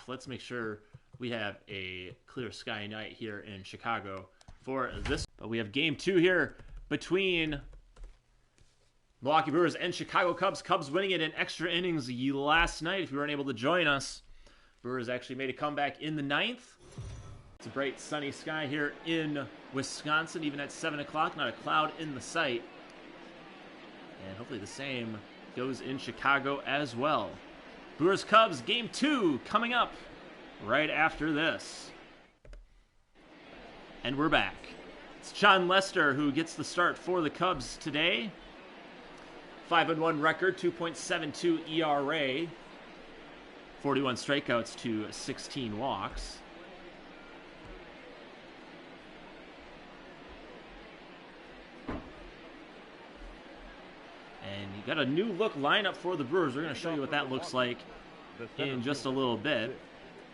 off. Let's make sure we have a clear sky night here in Chicago for this. But we have game 2 here between Milwaukee Brewers and Chicago Cubs. Cubs winning it in extra innings last night. If you weren't able to join us, Brewers actually made a comeback in the 9th. It's a bright sunny sky here in Wisconsin, even at 7 o'clock. Not a cloud in the sight. And hopefully the same goes in Chicago as well. Brewers Cubs game 2 coming up right after this. And we're back. It's John Lester who gets the start for the Cubs today. 5-1 record, 2.72 ERA, 41 strikeouts to 16 walks. And you got a new look lineup for the Brewers. We're going to show you what that looks like in just a little bit.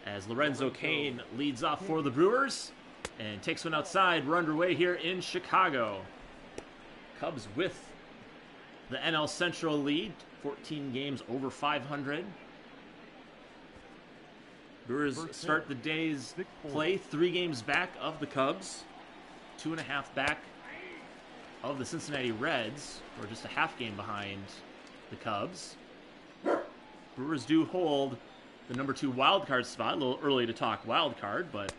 As Lorenzo Cain leads off for the Brewers and takes one outside. We're underway here in Chicago. Cubs with the NL Central lead, 14 games over 500. Brewers start the day's play 3 games back of the Cubs, 2.5 back of the Cincinnati Reds, or just a half game behind the Cubs. Brewers do hold the number 2 wild card spot. A little early to talk wild card, but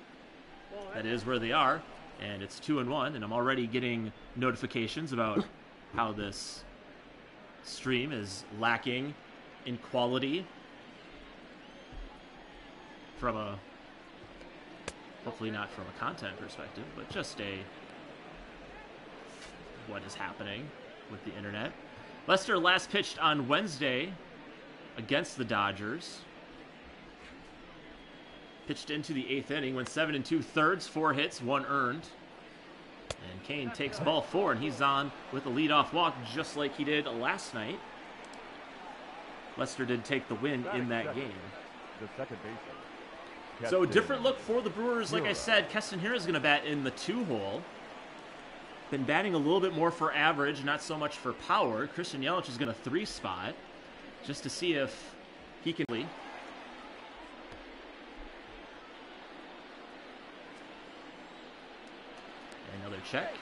that is where they are. And it's 2-1, and I'm already getting notifications about how this stream is lacking in quality from a, hopefully not from a content perspective, but just a what is happening with the internet. Lester last pitched on Wednesday against the Dodgers. Pitched into the 8th inning, went 7 2/3, 4 hits, 1 earned. And Cain takes ball 4, and he's on with a leadoff walk just like he did last night. Lester did take the win in that game. The second baseman. So a different look for the Brewers. Like I said, Keston Hiura is going to bat in the 2-hole. Been batting a little bit more for average, not so much for power. Christian Yelich is going to 3 spot just to see if he can. Another check.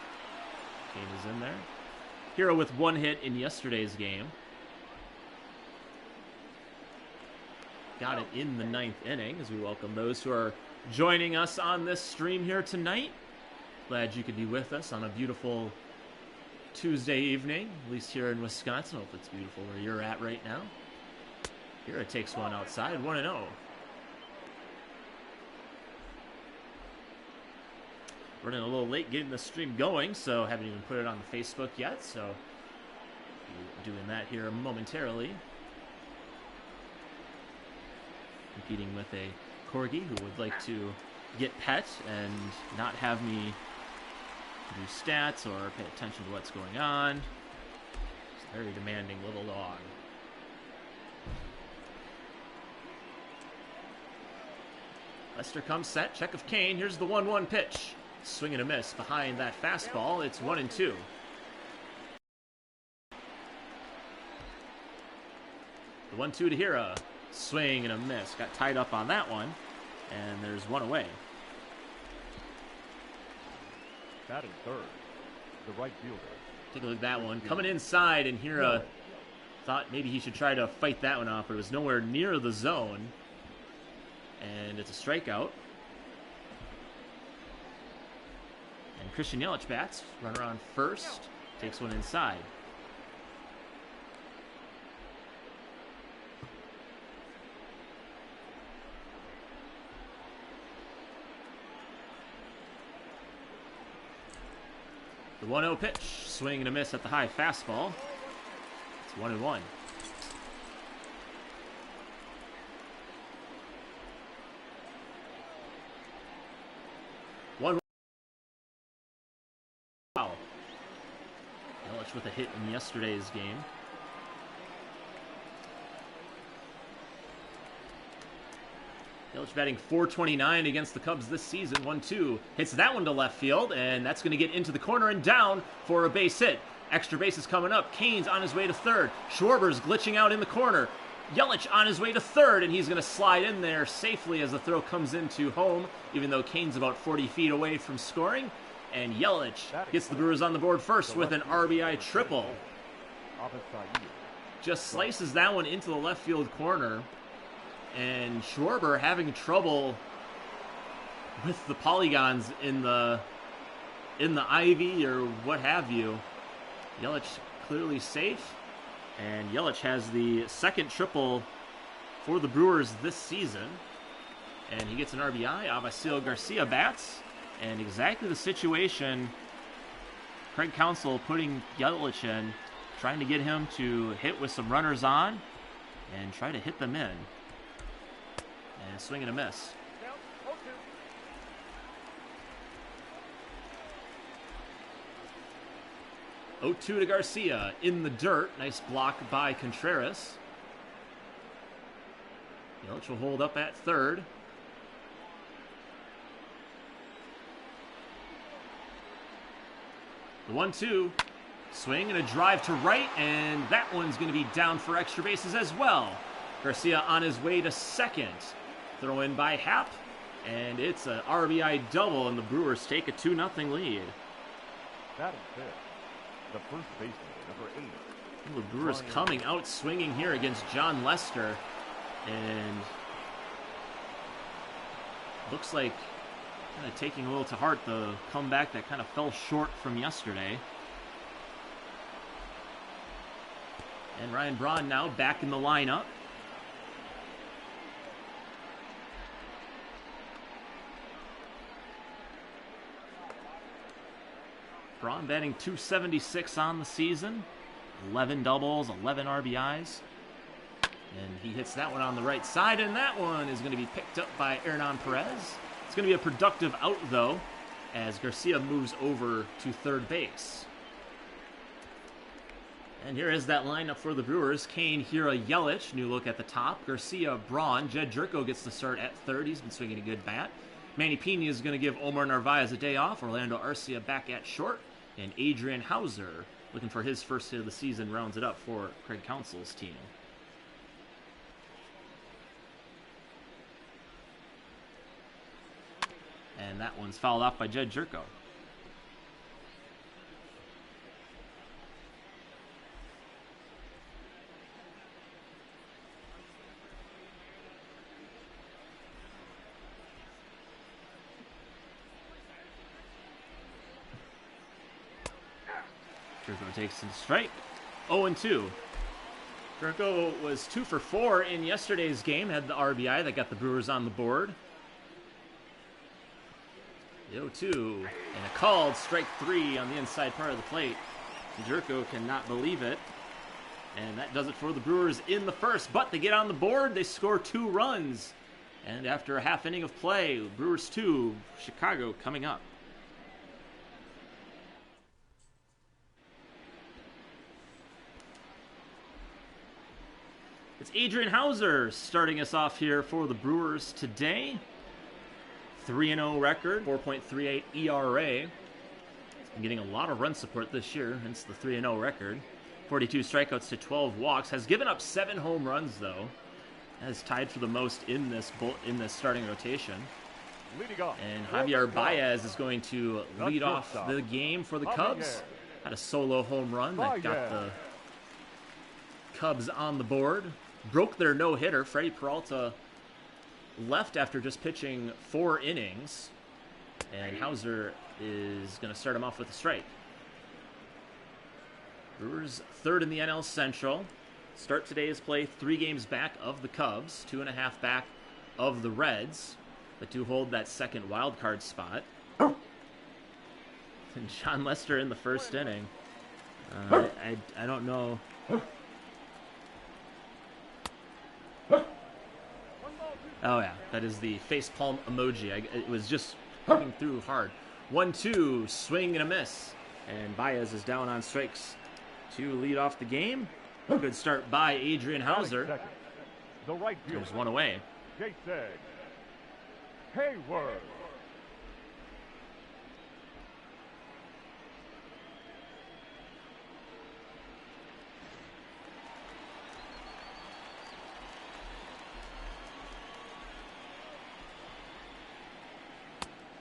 Cain is in there. Hiura with 1 hit in yesterday's game. Got it in the 9th inning as we welcome those who are joining us on this stream here tonight. Glad you could be with us on a beautiful Tuesday evening, at least here in Wisconsin. Hope it's beautiful where you're at right now. Hiura takes one outside, 1-0. Running a little late getting the stream going, so haven't even put it on the Facebook yet, so doing that here momentarily. Competing with a corgi who would like to get pet and not have me do stats or pay attention to what's going on. It's a very demanding little dog. Lester comes set, check of Cain. Here's the 1-1 pitch. Swing and a miss behind that fastball. It's 1-2. The 1-2 to Hiura. Swing and a miss. Got tied up on that one. And there's 1 away. Batting third, the right fielder. Take a look at that one. Coming inside, and Hiura thought maybe he should try to fight that one off, but it was nowhere near the zone. And it's a strikeout. And Christian Yelich bats. Runner on first. Takes one inside. The 1-0 pitch. Swing and a miss at the high fastball. It's 1-1. Wow. Yelich with a hit in yesterday's game. Yelich batting .429 against the Cubs this season. 1-2. Hits that one to left field, and that's going to get into the corner and down for a base hit. Extra bases coming up. Cain's on his way to third. Schwarber's glitching out in the corner. Yelich on his way to third, and he's going to slide in there safely as the throw comes into home, even though Kane's about 40 feet away from scoring. And Yelich gets the Brewers on the board first with an RBI triple. Just slices that one into the left field corner. And Schwarber having trouble with the polygons in the ivy or what have you. Yelich clearly safe. And Yelich has the second triple for the Brewers this season. And he gets an RBI. Avisail Garcia bats. And exactly the situation Craig Counsell putting Yelich in, trying to get him to hit with some runners on and try to hit them in. And swing and a miss. 0-2 to Garcia in the dirt. Nice block by Contreras. Yelich will hold up at third. The 1-2. Swing and a drive to right, and that one's going to be down for extra bases as well. Garcia on his way to second. Throw in by Happ, and it's an RBI double, and the Brewers take a 2-0 lead. That is fair. The first baseman, number 8. The Brewers coming out swinging here against John Lester, and looks like kind of taking a little to heart the comeback that kind of fell short from yesterday. And Ryan Braun now back in the lineup. Braun batting .276 on the season. 11 doubles, 11 RBIs. And he hits that one on the right side, and that one is going to be picked up by Hernan Perez. It's going to be a productive out, though, as Garcia moves over to third base. And here is that lineup for the Brewers. Kane, Hira, Yelich, new look at the top. Garcia, Braun. Jed Jerko gets the start at third. He's been swinging a good bat. Manny Pena is going to give Omar Narvaez a day off. Orlando Arcia back at short. And Adrian Hauser, looking for his first hit of the season, rounds it up for Craig Counsell's team. And that one's fouled off by Jed Jerko. Jerko takes the strike. 0-2. Jerko was 2 for 4 in yesterday's game. Had the RBI that got the Brewers on the board. 0-2. And a called strike 3 on the inside part of the plate. Jerko cannot believe it. And that does it for the Brewers in the first. But they get on the board. They score 2 runs. And after a half inning of play, Brewers 2, Chicago coming up. It's Adrian Hauser starting us off here for the Brewers today. 3-0 record, 4.38 ERA. He's been getting a lot of run support this year, hence the 3-0 record. 42 strikeouts to 12 walks. Has given up 7 home runs, though. Has tied for the most in this starting rotation. And Javier Baez is going to lead off the game for the Cubs. Had a solo home run that got the Cubs on the board. Broke their no-hitter. Freddie Peralta left after just pitching 4 innings. And Hauser is going to start him off with a strike. Brewers third in the NL Central. Start today's play 3 games back of the Cubs, 2.5 back of the Reds, that do hold that second wild card spot. And John Lester in the first inning. I don't know. Oh yeah, that is the facepalm emoji. It was just coming through hard. 1-2, swing and a miss. And Baez is down on strikes to lead off the game. Good start by Adrian Hauser. There's one away. Jason Hayward.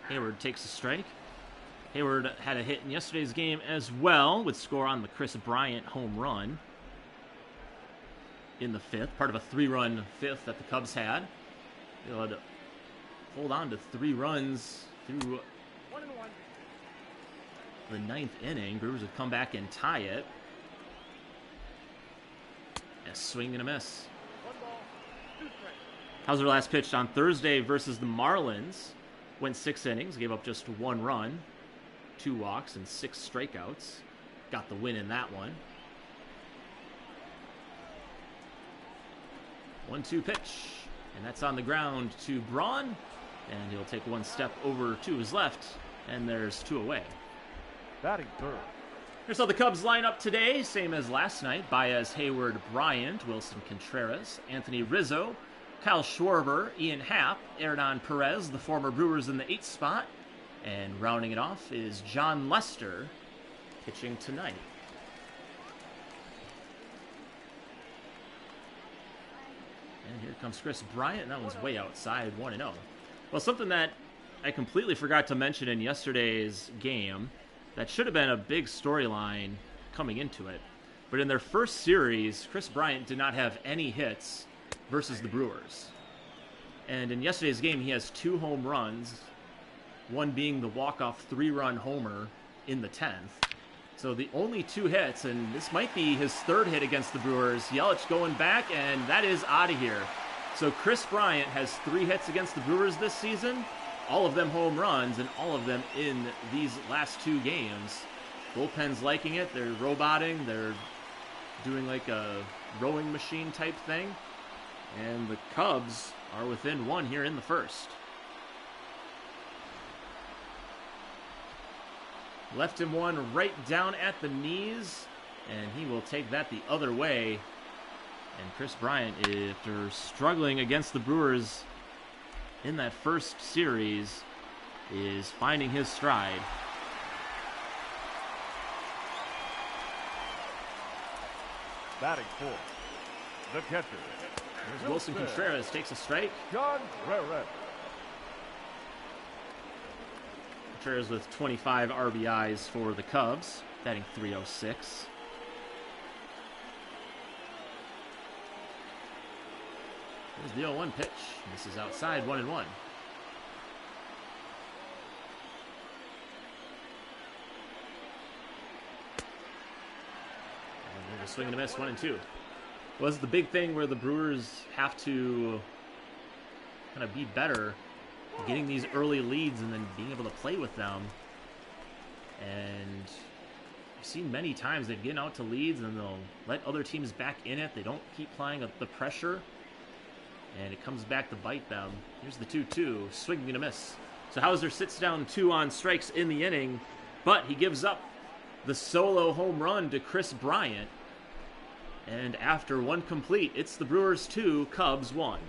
Hayward takes a strike. Hayward had a hit in yesterday's game as well, with score on the Chris Bryant home run in the fifth, part of a 3-run fifth that the Cubs had. They had to hold on to 3 runs through the 9th inning. Brewers would come back and tie it. A swing and a miss. Hauser last pitched on Thursday versus the Marlins. Went 6 innings, gave up just 1 run, 2 walks, and 6 strikeouts. Got the win in that one. 1-2 pitch, and that's on the ground to Braun, and he'll take 1 step over to his left, and there's 2 away. Batting third. Here's how the Cubs line up today, same as last night. Baez, Hayward, Bryant, Wilson Contreras, Anthony Rizzo, Kyle Schwarber, Ian Happ, Hernan Perez, the former Brewers in the 8th spot, and rounding it off is John Lester, pitching tonight. And here comes Chris Bryant, and that one's way outside, 1-0. Well, something that I completely forgot to mention in yesterday's game that should have been a big storyline coming into it. But in their first series, Chris Bryant did not have any hits versus the Brewers. And in yesterday's game, he has 2 home runs, one being the walk-off 3-run homer in the 10th. So the only 2 hits, and this might be his 3rd hit against the Brewers. Yelich going back, and that is out of here. So Chris Bryant has 3 hits against the Brewers this season, all of them home runs, and all of them in these last 2 games. Bullpen's liking it. They're roboting. They're doing like a rowing machine type thing. And the Cubs are within 1 here in the first. Left him one right down at the knees, and he will take that the other way. And Chris Bryant, after struggling against the Brewers in that first series, is finding his stride. Batting fourth, the catcher. Here's Wilson Contreras takes a strike. John Rarette. Contreras with 25 RBIs for the Cubs, batting .306. Here's the 0-1 pitch. This is outside, 1-1. And a swing and a miss, 1-2. Was the big thing where the Brewers have to kind of be better, getting these early leads and then being able to play with them. And I've seen many times they've gotten out to leads and they'll let other teams back in it. They don't keep applying the pressure, and it comes back to bite them. Here's the 2-2, swing and a miss. So Hauser sits down 2 on strikes in the inning, but he gives up the solo home run to Chris Bryant. And after 1 complete, it's the Brewers 2, Cubs 1.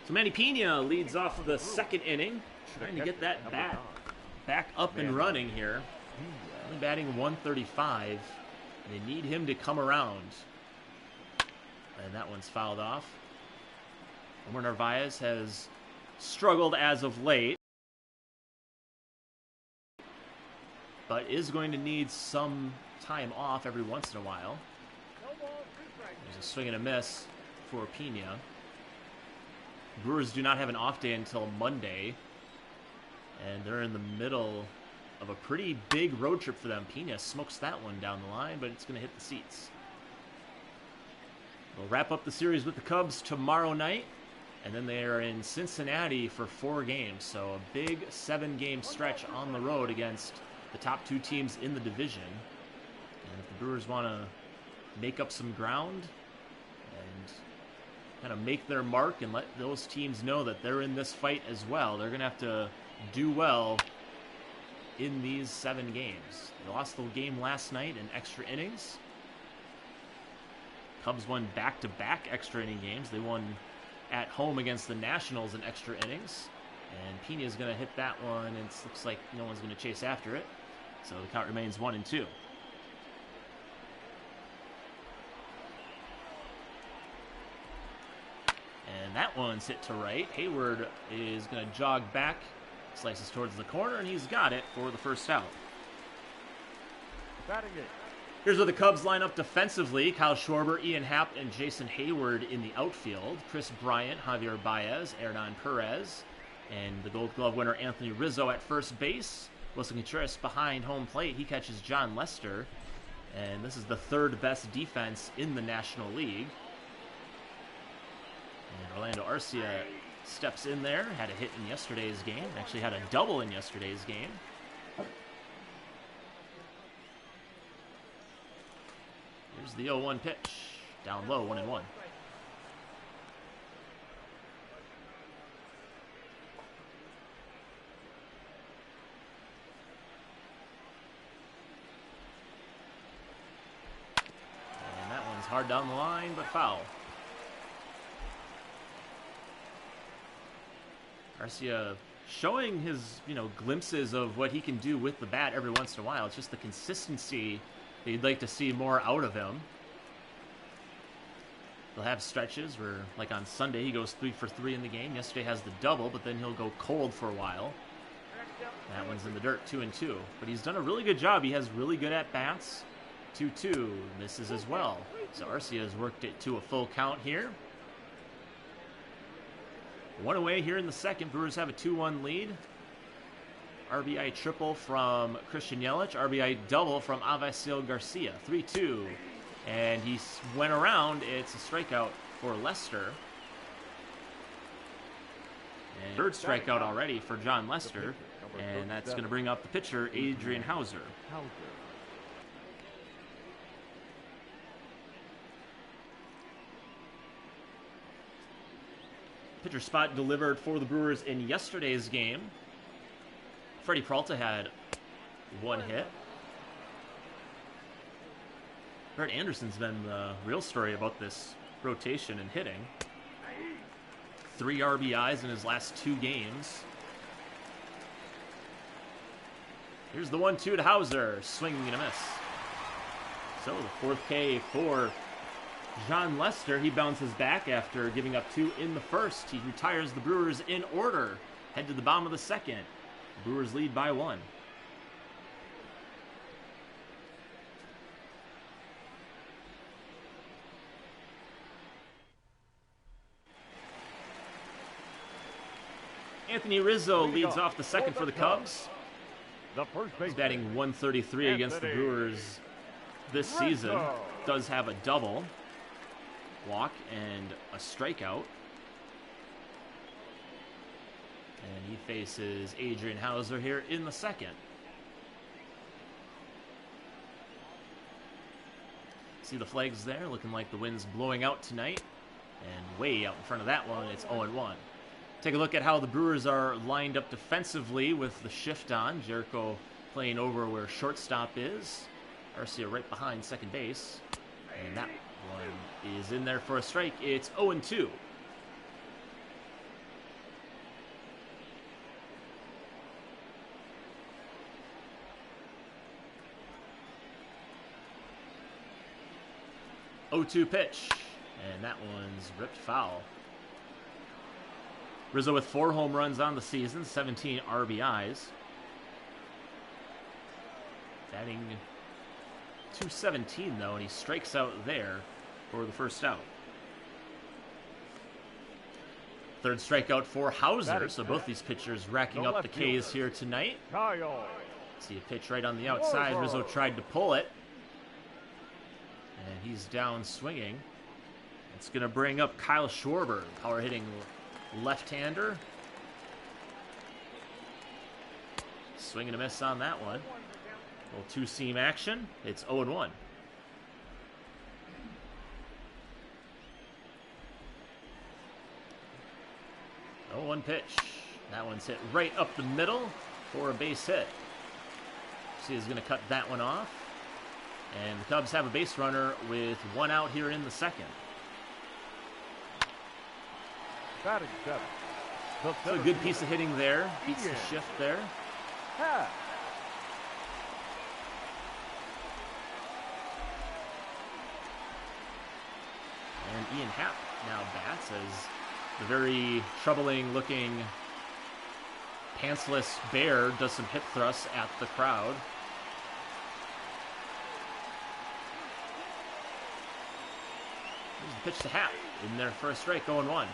So Manny Pena leads off of the 2nd inning, trying to get that bat back up and running here. Only batting .135. They need him to come around. And that one's fouled off. Omar Narvaez has struggled as of late, but is going to need some time off every once in a while. There's a swing and a miss for Pena. Brewers do not have an off day until Monday, and they're in the middle of a pretty big road trip for them. Pena smokes that one down the line, but it's going to hit the seats. They'll wrap up the series with the Cubs tomorrow night, and then they are in Cincinnati for 4 games. So a big 7-game stretch on the road against the top 2 teams in the division. And if the Brewers want to make up some ground and kind of make their mark and let those teams know that they're in this fight as well, they're going to have to do well in these 7 games. They lost the game last night in extra innings. Cubs won back-to-back extra inning games. They won at home against the Nationals in extra innings. And Pena's going to hit that one, and it looks like no one's going to chase after it. So the count remains 1-2. And that one's hit to right. Hayward is going to jog back, slices towards the corner, and he's got it for the first out. Batting it. Here's where the Cubs line up defensively. Kyle Schwarber, Ian Happ, and Jason Hayward in the outfield. Chris Bryant, Javier Baez, Hernan Perez, and the Gold Glove winner Anthony Rizzo at first base. Wilson Contreras behind home plate. He catches John Lester. And this is the third best defense in the National League. And Orlando Arcia steps in there. Had a hit in yesterday's game. Actually had a double in yesterday's game. Here's the 0-1 pitch. Down low, 1-1. And that one's hard down the line, but foul. Arcia showing his, glimpses of what he can do with the bat every once in a while. It's just the consistency that you'd like to see more out of him. They'll have stretches where, like on Sunday, he goes 3 for 3 in the game. Yesterday has the double, but then he'll go cold for a while. That one's in the dirt, 2-2. But he's done a really good job. He has really good at-bats. 2-2. Misses as well. So Arcia has worked it to a full count here. One away here in the second. Brewers have a 2-1 lead. RBI triple from Christian Yelich. RBI double from Avisail Garcia. 3-2. And he went around. It's a strikeout for Lester. And third strikeout already for John Lester. And that's going to bring up the pitcher, Adrian Hauser. Pitcher spot delivered for the Brewers in yesterday's game. Freddie Peralta had 1 hit. Brett Anderson's been the real story about this rotation and hitting. 3 RBIs in his last 2 games. Here's the 1-2 to Hauser. Swinging and a miss. So the 4th K for John Lester. He bounces back after giving up 2 in the first. He retires the Brewers in order. Head to the bottom of the second. Brewers lead by 1. Anthony Rizzo leads off the second for the Cubs. He's batting 133 against the Brewers this season. Does have a double, walk, and a strikeout. And he faces Adrian Hauser here in the second. See the flags there, looking like the wind's blowing out tonight. And way out in front of that one, it's 0-1. Take a look at how the Brewers are lined up defensively with the shift on. Jericho playing over where shortstop is. Arcia right behind second base. And that one is in there for a strike. It's 0-2. Pitch, and that one's ripped foul. Rizzo with 4 home runs on the season, 17 RBIs. Batting .217 though, and he strikes out there for the first out. Third strikeout for Hauser, so both these pitchers racking up the Ks here tonight. See a pitch right on the outside. Rizzo tried to pull it. And he's down swinging. It's going to bring up Kyle Schwarber, power hitting left-hander. Swing and a miss on that one. A little 2-seam action. It's 0-1. Oh, 1 pitch. That one's hit right up the middle for a base hit. See, he's going to cut that one off. And the Cubs have a base runner with 1 out here in the second. So a good piece of hitting there. Beats the shift there. And Ian Happ now bats as The very troubling-looking pantsless bear does some hip thrusts at the crowd. Here's the pitch to Happ in their first strike, 0-1.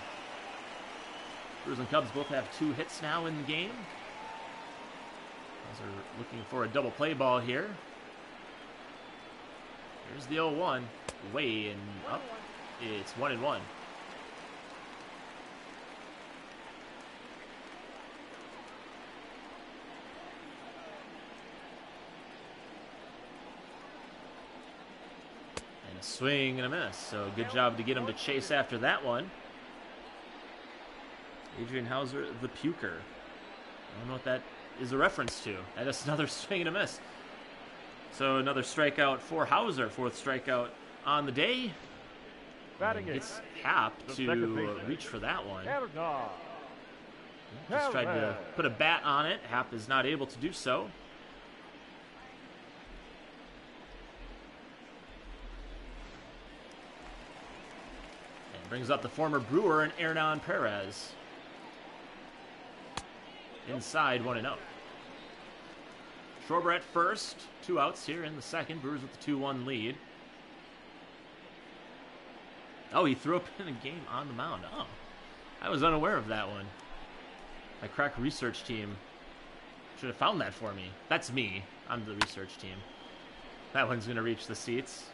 Brewers and Cubs both have 2 hits now in the game. Those are looking for a double play ball here. Here's the 0-1. Way and up. It's 1-1. A swing and a miss. So good job to get him to chase after that one. Adrian Hauser, the puker. I don't know what that is a reference to. That is another swing and a miss. So another strikeout for Hauser. 4th strikeout on the day. It's Happ to reach for that one. Just tried to put a bat on it. Happ is not able to do so. Brings up the former Brewer and Hernan Perez. Inside, 1-0. Schwarber at first. 2 outs here in the second. Brewers with the 2-1 lead. Oh, he threw up in a game on the mound. Oh, I was unaware of that one. My crack research team should have found that for me. That's me. I'm the research team. That one's going to reach the seats.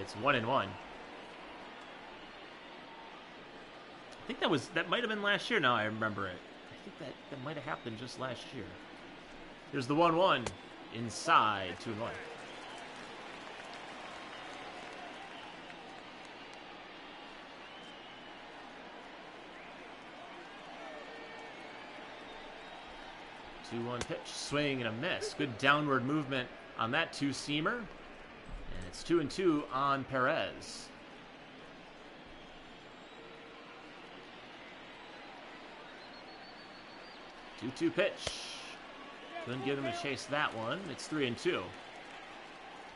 It's 1-1. I think that might have been last year. Now I remember it. I think that might have happened just last year. Here's the 1-1 inside, 2-1. Two-one pitch, swing and a miss. Good downward movement on that 2-seamer, and it's 2-2 on Perez. 2-2 pitch. Couldn't get him to chase that one. It's 3-2.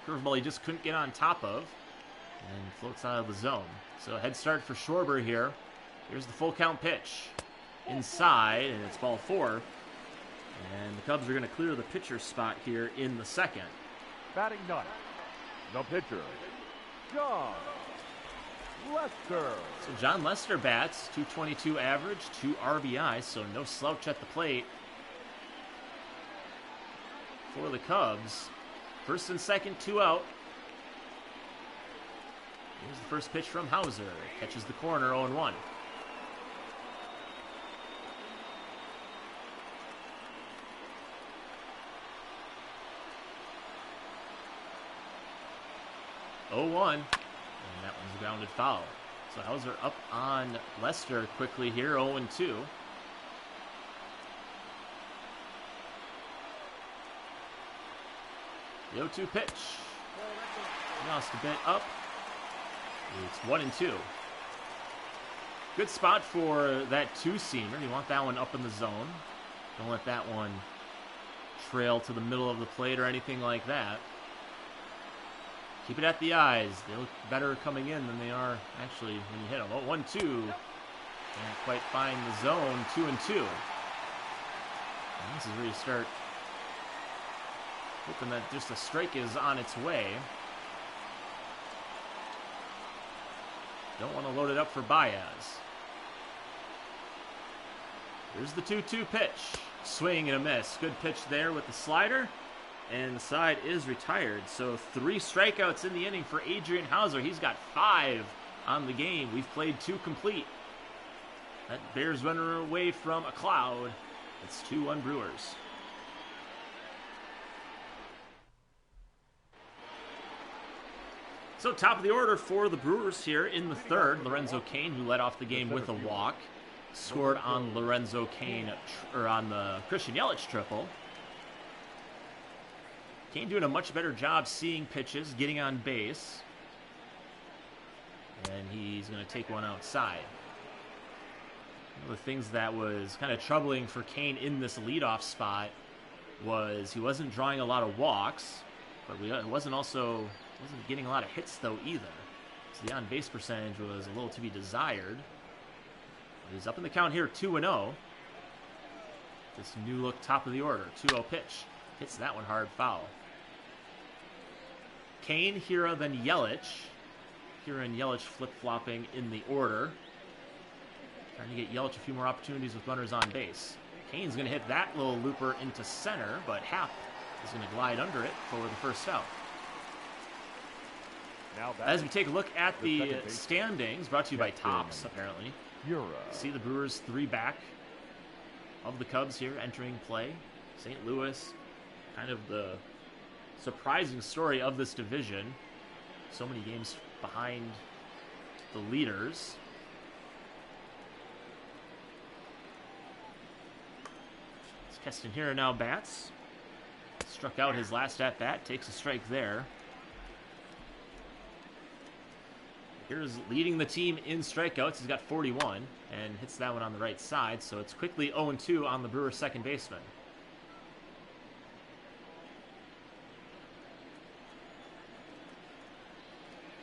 Curveball he just couldn't get on top of. And floats out of the zone. So a head start for Schwarber here. Here's the full count pitch. Inside, and it's ball 4. And the Cubs are going to clear the pitcher spot here in the second. Batting ninth, the pitcher, John Lester. So John Lester bats, .222 average, 2 RBIs, so no slouch at the plate for the Cubs. First and second, 2 out. Here's the first pitch from Hauser. Catches the corner, 0-1. And that one's a grounded foul. So Hauser up on Lester quickly here, 0-2. The 0-2 pitch. Lost a bit up. It's 1-2. Good spot for that 2-seamer. You want that one up in the zone. Don't let that one trail to the middle of the plate or anything like that. Keep it at the eyes. They look better coming in than they are actually when you hit them. 1-2. Can't quite find the zone. 2-2. And this is where you start hoping that just a strike is on its way. Don't want to load it up for Baez. Here's the 2-2 pitch. Swing and a miss. Good pitch there with the slider. And the side is retired. So 3 strikeouts in the inning for Adrian Hauser. He's got 5 on the game. We've played 2 complete. That Bears runner away from a cloud. It's 2-1 Brewers. So top of the order for the Brewers here in the third. Lorenzo Cain, who led off the game with a walk, scored on Lorenzo Cain, or on the Christian Yelich triple. Cain doing a much better job seeing pitches, getting on base. And he's going to take one outside. One of the things that was kind of troubling for Cain in this leadoff spot was he wasn't drawing a lot of walks, but he wasn't getting a lot of hits though either. So the on-base percentage was a little to be desired. He's up in the count here, 2-0. This new look top of the order, 2-0 pitch. Hits that one hard, foul. Kane, Hira, then Yelich. Hira and Yelich flip-flopping in the order. Trying to get Yelich a few more opportunities with runners on base. Kane's going to hit that little looper into center, but Happ is going to glide under it for the first out. As we take a look at the standings, brought to you by Topps, apparently. See the Brewers 3 back of the Cubs here entering play. St. Louis, kind of the surprising story of this division. So many games behind the leaders. Keston Hiura now bats. Struck out his last at-bat, takes a strike there. Here's leading the team in strikeouts. He's got 41 and hits that one on the right side, so it's quickly 0-2 on the Brewers' second baseman.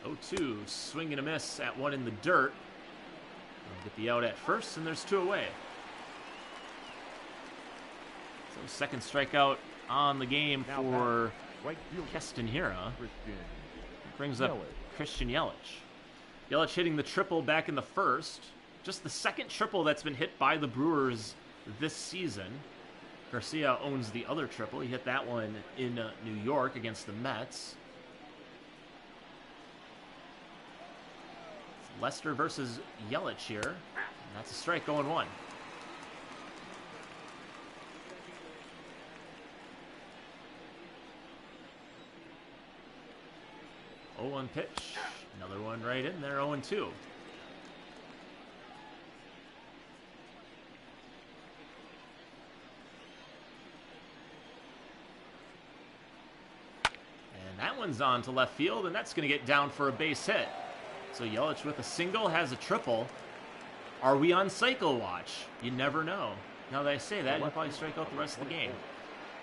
Oh-2, swing and a miss at one in the dirt. We'll get the out at first, and there's 2 away. So second strikeout on the game for Keston Hiura. Brings up Christian Yelich. Yelich hitting the triple back in the first. Just the second triple that's been hit by the Brewers this season. Garcia owns the other triple. He hit that one in New York against the Mets. It's Lester versus Yelich here. And that's a strike, 0-1. 0-1 pitch. Another one right in there, 0-2. And that one's on to left field, and that's going to get down for a base hit. So Yelich with a single has a triple. Are we on cycle watch? You never know. Now that I say that, he'll probably strike out the rest of the game.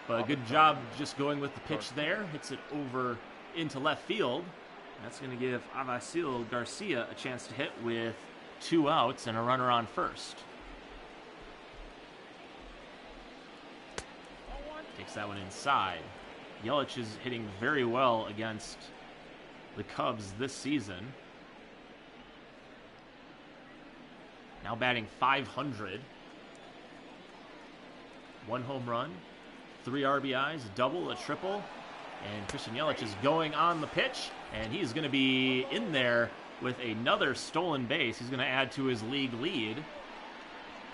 But a good job just going with the pitch there. Hits it over into left field. That's going to give Avasil Garcia a chance to hit with 2 outs and a runner on first. Takes that one inside. Yelich is hitting very well against the Cubs this season. Now batting .500. 1 home run, 3 RBIs, a double, a triple. And Christian Yelich is going on the pitch, and he's going to be in there with another stolen base. He's going to add to his league lead.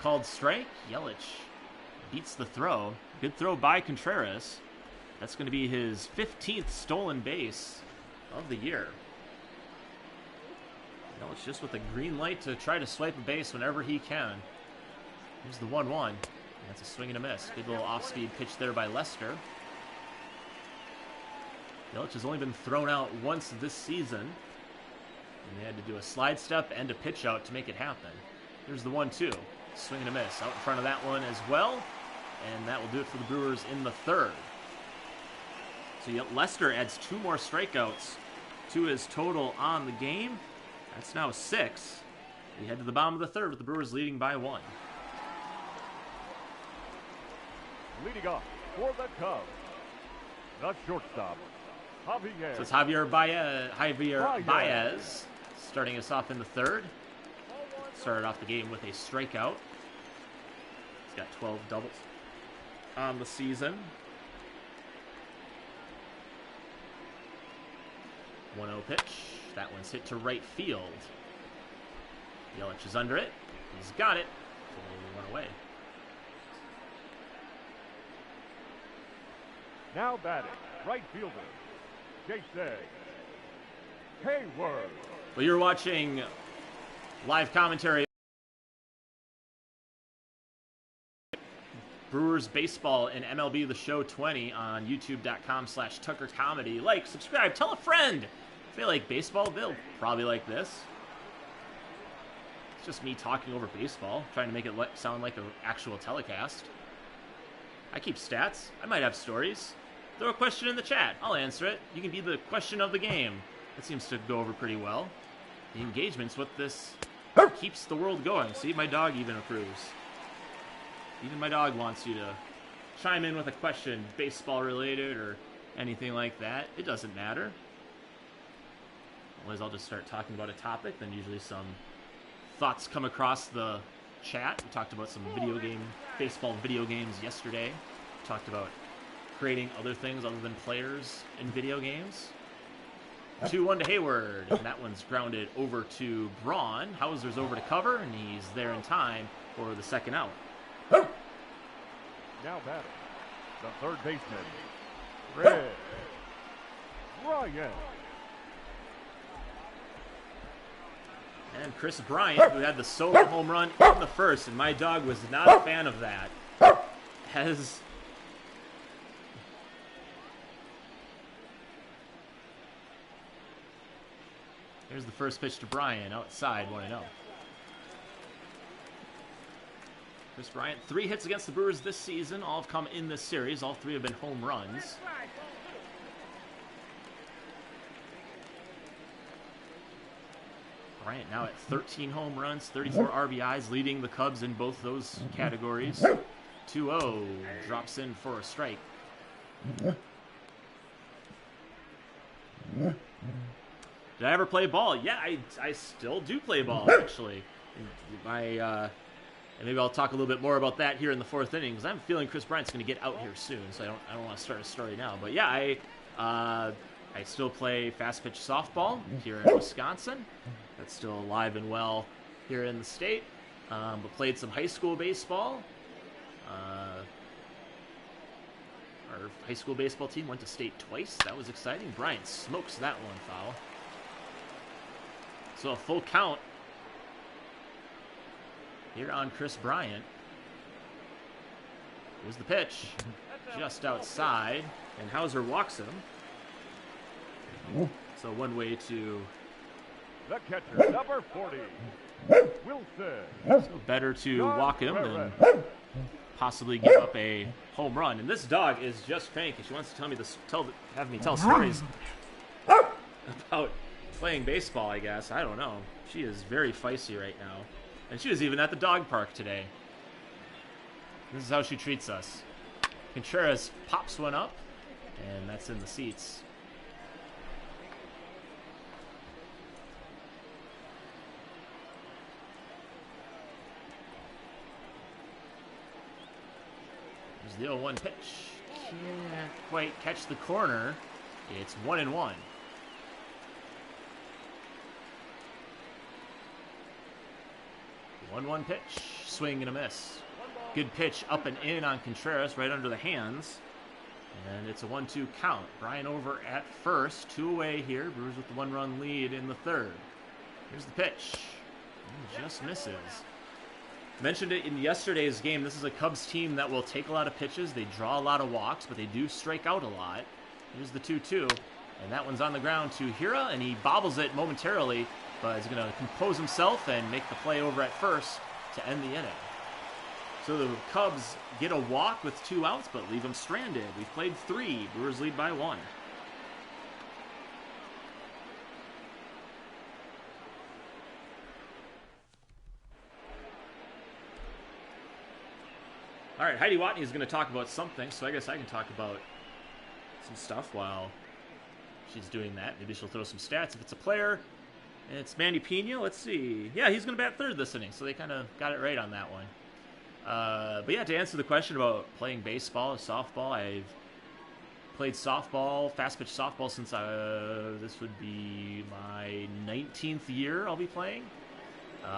Called strike. Yelich beats the throw. Good throw by Contreras. That's going to be his 15th stolen base of the year. Yelich just with a green light to try to swipe a base whenever he can. Here's the 1-1. That's a swing and a miss. Good little off-speed pitch there by Lester. Yelich has only been thrown out once this season, and they had to do a slide step and a pitch out to make it happen. Here's the 1-2. Swing and a miss. Out in front of that one as well, and that will do it for the Brewers in the third. So Lester adds 2 more strikeouts to his total on the game. That's now 6. We head to the bottom of the third with the Brewers leading by 1. Leading off for the Cubs, the shortstop, Javier. So it's Javier Baez starting us off in the third. Started off the game with a strikeout. He's got 12 doubles on the season. 1-0 pitch. That one's hit to right field. Yelich is under it. He's got it. So 1 away. Now batting, right fielder, J.C. Hayward. Well, you're watching live commentary. Brewers Baseball and MLB The Show 20 on youtube.com/Tucker Comedy. Like, subscribe, tell a friend. If they like baseball, they'll probably like this. It's just me talking over baseball, trying to make it sound like an actual telecast. I keep stats. I might have stories. Throw a question in the chat. I'll answer it. You can be the question of the game. That seems to go over pretty well. The engagements with this keeps the world going. See, my dog even approves. Even my dog wants you to chime in with a question, baseball related or anything like that. It doesn't matter. Otherwise, I'll just start talking about a topic. Then usually some thoughts come across the chat. We talked about some baseball video games yesterday. We talked about creating other things other than players in video games. 2-1 to Hayward, and that one's grounded over to Braun. Hauser's over to cover, and he's there in time for the second out. Now batting, the third baseman, Red Bryant. And Chris Bryant, who had the solo home run in the first, and my dog was not a fan of that, has... Here's the first pitch to Bryant, outside, 1-0. Chris Bryant, 3 hits against the Brewers this season. All have come in this series. All 3 have been home runs. Bryant now at 13 home runs, 34 RBIs, leading the Cubs in both those categories. 2-0, drops in for a strike. Did I ever play ball? Yeah, I still do play ball, actually. And maybe I'll talk a little bit more about that here in the 4th inning, because I'm feeling Chris Bryant's going to get out here soon, so I don't want to start a story now. But yeah, I still play fast pitch softball here in Wisconsin. That's still alive and well here in the state. But played some high school baseball. Our high school baseball team went to state twice. That was exciting. Bryant smokes that one foul. So a full count here on Chris Bryant. Here's the pitch, just outside, and Hauser walks him. So one way to... The catcher, number 40, Wilson. So better to walk him than possibly give up a home run. And this dog is just cranky. She wants to have me tell stories about playing baseball, I guess. I don't know. She is very feisty right now. And she was even at the dog park today. This is how she treats us. Contreras pops one up, and that's in the seats. There's the 0-1 pitch. Can't quite catch the corner. It's 1-1. 1-1 pitch, swing and a miss. Good pitch up and in on Contreras, right under the hands. And it's a 1-2 count. Bryant over at first, 2 away here. Brewers with the 1-run lead in the 3rd. Here's the pitch. And just misses. Mentioned it in yesterday's game. This is a Cubs team that will take a lot of pitches. They draw a lot of walks, but they do strike out a lot. Here's the 2-2. And that one's on the ground to Hira, and he bobbles it momentarily, but he's going to compose himself and make the play over at first to end the inning. So the Cubs get a walk with 2 outs, but leave them stranded. We've played 3. Brewers lead by 1. All right, Heidi Watney is going to talk about something, so I guess I can talk about some stuff while she's doing that. Maybe she'll throw some stats. If it's a player, it's Manny Pena. Let's see. Yeah, he's going to bat 3rd this inning, so they kind of got it right on that one. But yeah, to answer the question about playing baseball or softball, I've played softball, fast pitch softball since this would be my 19th year I'll be playing.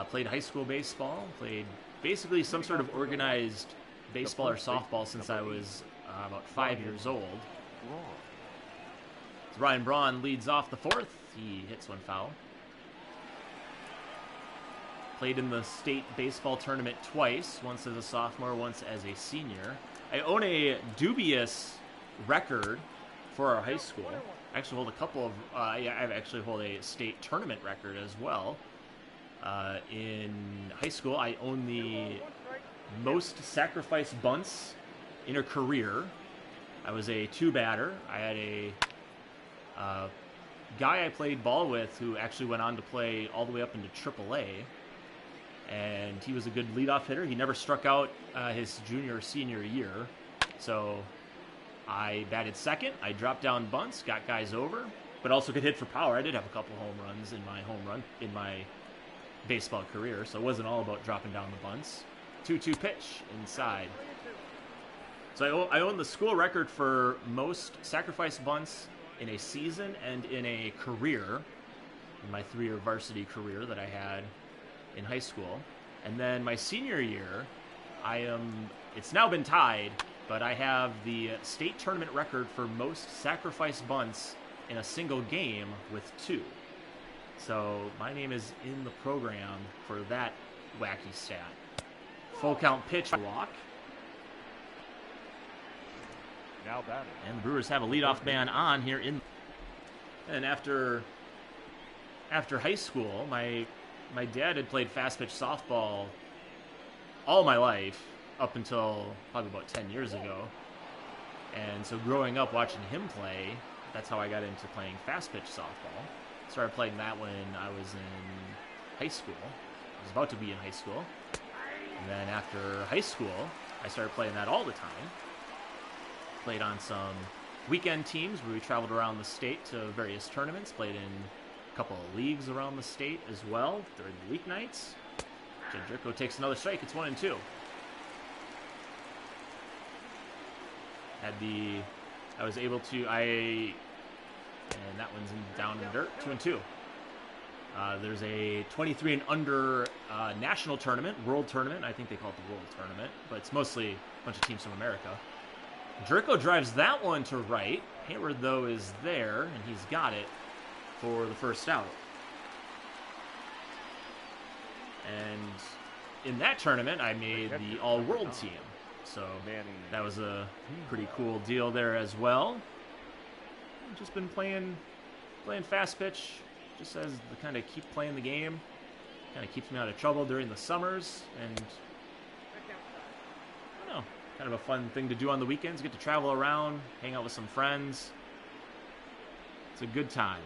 Played high school baseball, played basically some sort of organized baseball or softball since I was about 5 years old. So Ryan Braun leads off the 4th. He hits one foul. Played in the state baseball tournament twice, once as a sophomore, once as a senior. I own a dubious record for our high school. I actually hold a couple of, I actually hold a state tournament record as well. In high school, I own the most sacrifice bunts in a career. I was a 2-batter. I had a guy I played ball with who actually went on to play all the way up into AAA. and he was a good leadoff hitter. He never struck out his junior or senior year. So I batted second. I dropped down bunts, got guys over, but also could hit for power. I did have a couple home runs in my baseball career, so it wasn't all about dropping down the bunts. 2-2 pitch inside. So I own the school record for most sacrifice bunts in a season and in a career, in my 3-year varsity career that I had in high school. And then my senior year, it's now been tied, but I have the state tournament record for most sacrifice bunts in a single game with 2. So my name is in the program for that wacky stat. Full count pitch, walk. Now batting. And the Brewers have a leadoff man on here And after high school, my dad had played fast pitch softball all my life up until probably about 10 years ago. And so growing up watching him play, that's how I got into playing fast pitch softball. Started playing that when I was in high school. I was about to be in high school. And then after high school, I started playing that all the time. Played on some weekend teams where we traveled around the state to various tournaments. Played in a couple of leagues around the state as well during the weeknights. Jericho takes another strike. It's 1-2. And that one's down in the dirt. 2-2. There's a 23 and under national tournament, world tournament. I think they call it the world tournament, but it's mostly a bunch of teams from America. Jericho drives that one to right. Hayward, though, is there, and he's got it for the first out. And in that tournament, I made the all-world team. So that was a pretty cool deal there as well. I've just been playing fast pitch, just as to kind of keep playing the game. Kind of keeps me out of trouble during the summers, and I don't know, kind of a fun thing to do on the weekends. Get to travel around, hang out with some friends. It's a good time.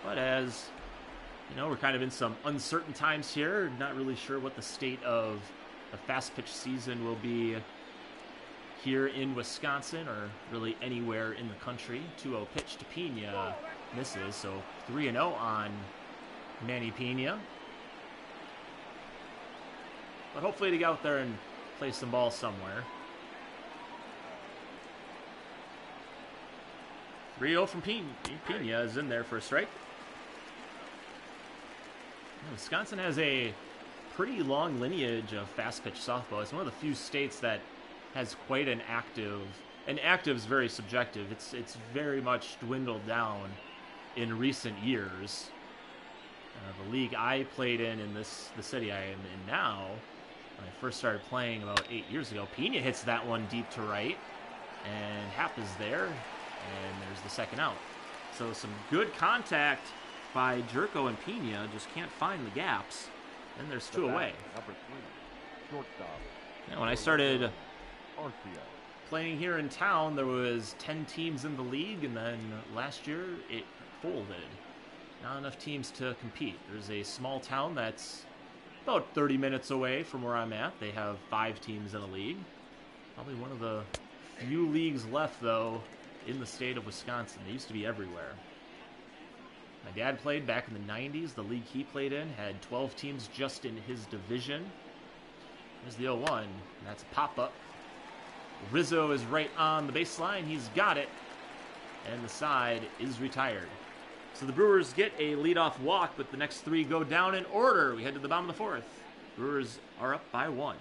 But as you know, we're kind of in some uncertain times here. Not really sure what the state of the fast pitch season will be here in Wisconsin or really anywhere in the country. 2-0 pitch to Pena, misses, so 3-0 on Manny Pena. But hopefully to get out there and play some ball somewhere. 3-0 from Pena. Pena is in there for a strike. Wisconsin has a pretty long lineage of fast pitch softball. It's one of the few states that has quite an active, and active is very subjective. It's very much dwindled down in recent years. The league I played in the city I am in now, when I first started playing about 8 years ago, Pena hits that one deep to right, and Happ is there, and there's the second out. So some good contact by Jericho and Pena, just can't find the gaps. And there's 2 away. Number 3, shortstop. Now, when I started playing here in town, there was 10 teams in the league, and then last year it folded. Not enough teams to compete. There's a small town that's about 30 minutes away from where I'm at. They have 5 teams in a league. Probably one of the few leagues left, though, in the state of Wisconsin. They used to be everywhere. My dad played back in the 90s. The league he played in had 12 teams just in his division. There's the 0-1. That's a pop-up. Rizzo is right on the baseline. He's got it. And the side is retired. So the Brewers get a leadoff walk, but the next 3 go down in order. We head to the bottom of the 4th. Brewers are up by 1.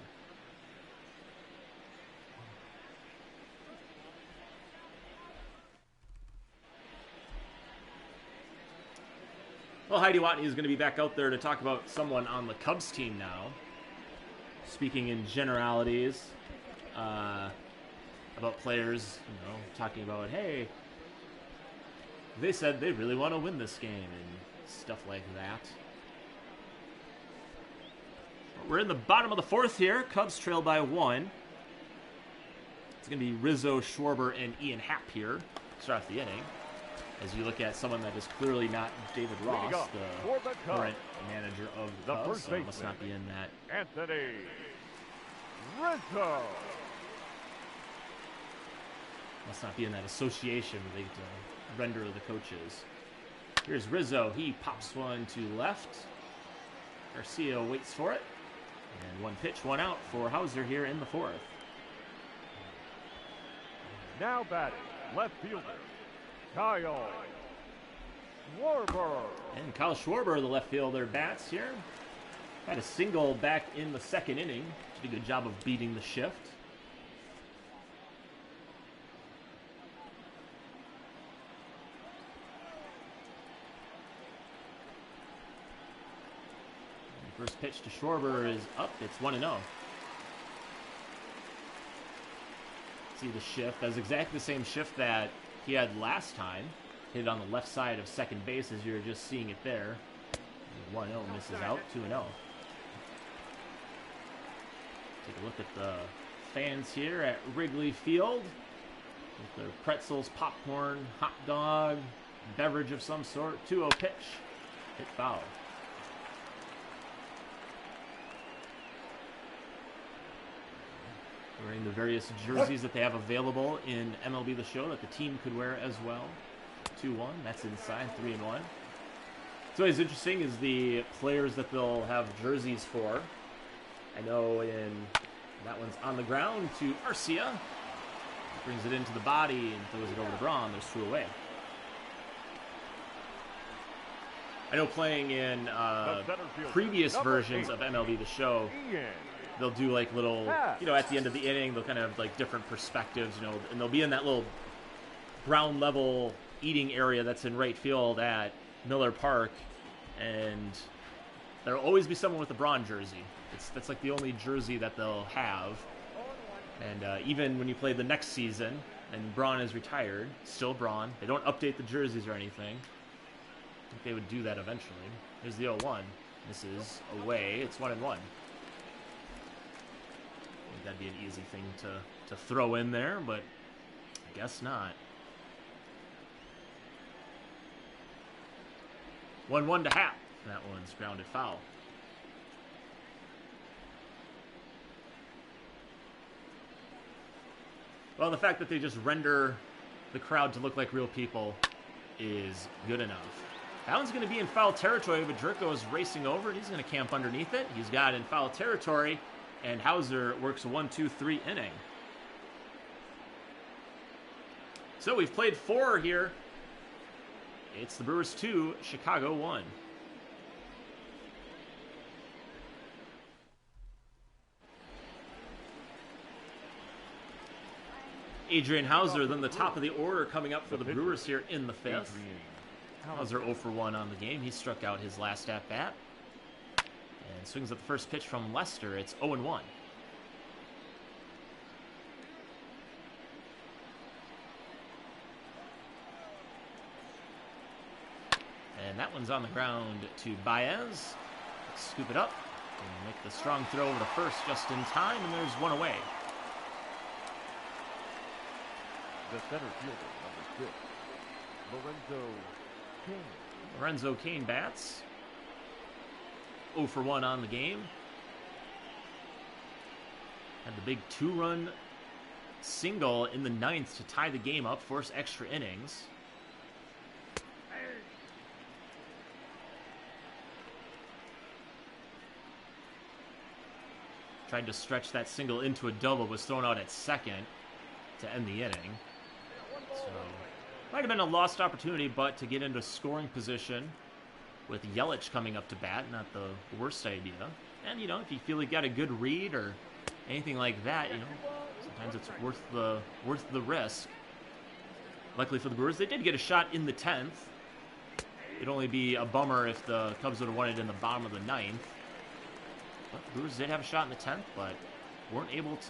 Well, Heidi Watney is going to be back out there to talk about someone on the Cubs team now. Speaking in generalities about players, talking about, hey, they said they really want to win this game and stuff like that. We're in the bottom of the 4th here. Cubs trail by 1. It's going to be Rizzo, Schwarber, and Ian Happ here to start off the inning. As you look at someone that is clearly not David Ross, the current manager of the Cubs, so must not be in that. Anthony Rizzo. Must not be in that association where they get to render the coaches. Here's Rizzo. He pops one to left. Garcia waits for it. And one pitch, one out for Hauser here in the fourth. Now batting, left fielder, Kyle Schwarber. And Kyle Schwarber, the left fielder, bats here. Had a single back in the second inning. Did a good job of beating the shift. First pitch to Schwarber is up. It's 1-0. See the shift. That's exactly the same shift that he had last time. Hit it on the left side of second base as you're just seeing it there. 1-0 misses out. 2-0. Take a look at the fans here at Wrigley Field with their pretzels, popcorn, hot dog, beverage of some sort. 2-0 pitch. Hit foul. Wearing the various jerseys that they have available in MLB The Show that the team could wear as well. 2-1, that's inside, 3-1. What's always interesting is the players that they'll have jerseys for. I know that one's on the ground to Arcia. Brings it into the body and throws it over to Braun. There's 2 away. I know playing in previous versions of MLB The Show, they'll do like little, at the end of the inning, they'll kind of have like different perspectives, and they'll be in that little ground level eating area that's in right field at Miller Park, and there'll always be someone with a Braun jersey. That's like the only jersey that they'll have, and even when you play the next season and Braun is retired, still Braun. They don't update the jerseys or anything. I think they would do that eventually. Here's the 0-1. This is away. It's 1-1. That'd be an easy thing to throw in there, but I guess not. 1-1 to Happ. That one's grounded foul. Well, the fact that they just render the crowd to look like real people is good enough. That one's going to be in foul territory, but Dricko is racing over, and he's going to camp underneath it. He's got in foul territory. And Hauser works a 1-2-3 inning. So we've played 4 here. It's the Brewers 2, Chicago 1. Adrian Hauser, then the top of the order coming up for the Brewers here in the 5th. Hauser 0 for 1 on the game. He struck out his last at-bat. And swings at the first pitch from Lester. It's 0-1. And that one's on the ground to Baez. Let's scoop it up and make the strong throw over to first just in time, and there's 1 away. The center fielder, number 6, Lorenzo Cain bats. 0 for 1 on the game. Had the big 2-run single in the 9th to tie the game up, force extra innings. Tried to stretch that single into a double, was thrown out at second to end the inning. So, might have been a lost opportunity, but to get into scoring position with Yelich coming up to bat, not the worst idea. And, if you feel you got a good read or anything like that, sometimes it's worth the risk. Luckily for the Brewers, they did get a shot in the 10th. It'd only be a bummer if the Cubs would have won it in the bottom of the 9th. But the Brewers did have a shot in the 10th, but weren't able to